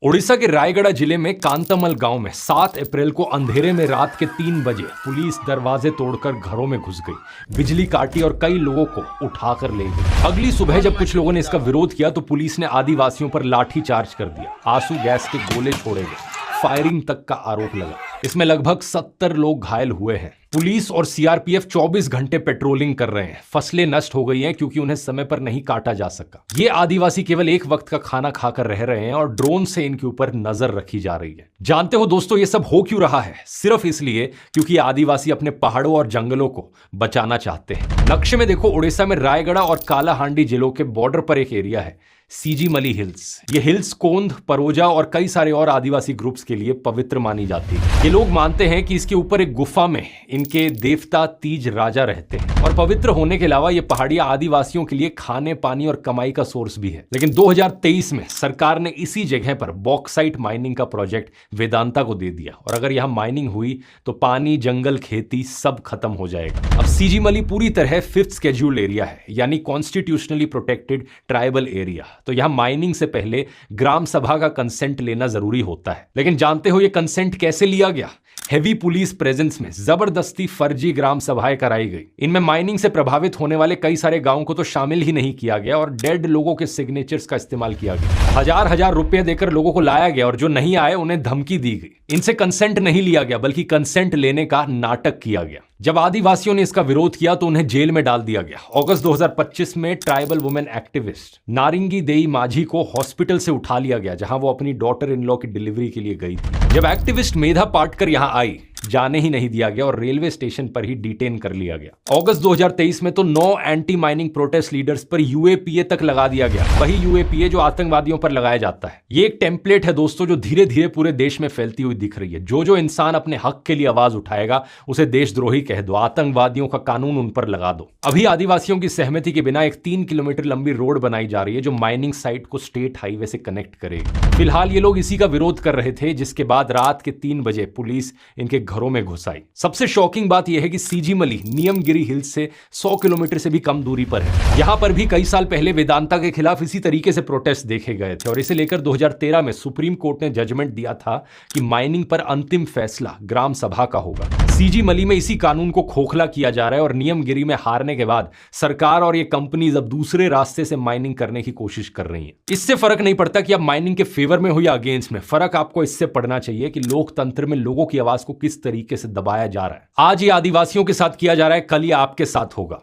ओडिशा के रायगढ़ जिले में कांतामल गांव में 7 अप्रैल को अंधेरे में रात के 3 बजे पुलिस दरवाजे तोड़कर घरों में घुस गई, बिजली काटी और कई लोगों को उठाकर ले गई। अगली सुबह जब कुछ लोगों ने इसका विरोध किया तो पुलिस ने आदिवासियों पर लाठी चार्ज कर दिया, आंसू गैस के गोले छोड़े गए, फायरिंग तक का आरोप लगा। इसमें लगभग 70 लोग घायल हुए हैं। पुलिस और सीआरपीएफ 24 घंटे पेट्रोलिंग कर रहे हैं। फसलें नष्ट हो गई हैं क्योंकि उन्हें समय पर नहीं काटा जा सका। ये आदिवासी केवल एक वक्त का खाना खाकर रह रहे हैं और ड्रोन से इनके ऊपर नजर रखी जा रही है। जानते हो दोस्तों, ये सब हो क्यों रहा है? सिर्फ इसलिए क्योंकि आदिवासी अपने पहाड़ों और जंगलों को बचाना चाहते हैं। नक्शे में देखो, उड़ीसा में रायगढ़ और कालाहांडी जिलों के बॉर्डर पर एक एरिया है, सीजीमली हिल्स। ये हिल्स कोंद, परोजा और कई सारे और आदिवासी ग्रुप्स के लिए पवित्र मानी जाती है। ये लोग मानते हैं कि इसके ऊपर एक गुफा में इनके देवता तीज राजा रहते हैं और पवित्र होने के अलावा ये पहाड़ियां आदिवासियों के लिए खाने, पानी और कमाई का सोर्स भी है। लेकिन 2023 में सरकार ने इसी जगह पर बॉक्साइट माइनिंग का प्रोजेक्ट वेदांता को दे दिया और अगर यहां माइनिंग हुई तो पानी, जंगल, खेती सब खत्म हो जाएगा। अब सीजीमली पूरी तरह 5th शेड्यूल्ड एरिया है, यानी कॉन्स्टिट्यूशनली प्रोटेक्टेड ट्राइबल एरिया। तो यहां माइनिंग से पहले ग्राम सभा का कंसेंट लेना जरूरी होता है। लेकिन जानते हो ये कंसेंट कैसे लिया गया? हेवी पुलिस प्रेजेंस में जबरदस्ती फर्जी ग्राम सभाएं कराई गई। इनमें माइनिंग से प्रभावित होने वाले कई सारे गांवों को तो शामिल ही नहीं किया गया और डेड लोगों के सिग्नेचर्स का इस्तेमाल किया गया। हजार रुपए देकर लोगों को लाया गया और जो नहीं आए उन्हें धमकी दी गई। इनसे कंसेंट नहीं लिया गया बल्कि कंसेंट लेने का नाटक किया गया। जब आदिवासियों ने इसका विरोध किया तो उन्हें जेल में डाल दिया गया। अगस्त 2025 में ट्राइबल वुमेन एक्टिविस्ट नारिंगी देई माझी को हॉस्पिटल से उठा लिया गया जहां वो अपनी डॉटर इन लॉ की डिलीवरी के लिए गई थी। जब एक्टिविस्ट मेधा पाटकर यहां आई, जाने ही नहीं दिया गया और रेलवे स्टेशन पर ही डिटेन कर लिया गया। अगस्त 2023 में तो 9 एंटी माइनिंग प्रोटेस्ट लीडर्स पर यूएपीए तक लगा दिया गया, वही यूएपीए जो आतंकवादियों पर लगाया जाता है। ये एक टेम्पलेट है दोस्तों जो धीरे धीरे पूरे देश में फैलती हुई दिख रही है। जो इंसान अपने हक के लिए आवाज उठाएगा उसे देशद्रोही कह दो, आतंकवादियों का कानून उन पर लगा दो। अभी आदिवासियों की सहमति के बिना एक 3 किलोमीटर लंबी रोड बनाई जा रही है जो माइनिंग साइट को स्टेट हाईवे से कनेक्ट करेगी। फिलहाल ये लोग इसी का विरोध कर रहे थे जिसके बाद रात के 3 बजे पुलिस इनके घरों में घुस आई। सबसे शॉकिंग बात यह है कि सीजीमली नियमगिरी हिल्स से 100 किलोमीटर से भी कम दूरी पर है। यहां पर भी कई साल पहले वेदांता के खिलाफ इसी तरीके से प्रोटेस्ट देखे गए थे और इसे लेकर 2013 में सुप्रीम कोर्ट ने जजमेंट दिया था कि माइनिंग पर अंतिम फैसला ग्राम सभा का होगा। सीजीमली में इसी कानून को खोखला किया जा रहा है और नियमगिरी में हारने के बाद सरकार और ये कंपनीज अब दूसरे रास्ते से माइनिंग करने की कोशिश कर रही हैं। इससे फर्क नहीं पड़ता कि आप माइनिंग के फेवर में हो या अगेंस्ट में। फर्क आपको इससे पड़ना चाहिए कि लोकतंत्र में लोगों की आवाज को किस तरीके से दबाया जा रहा है। आज ये आदिवासियों के साथ किया जा रहा है, कल ये आपके साथ होगा।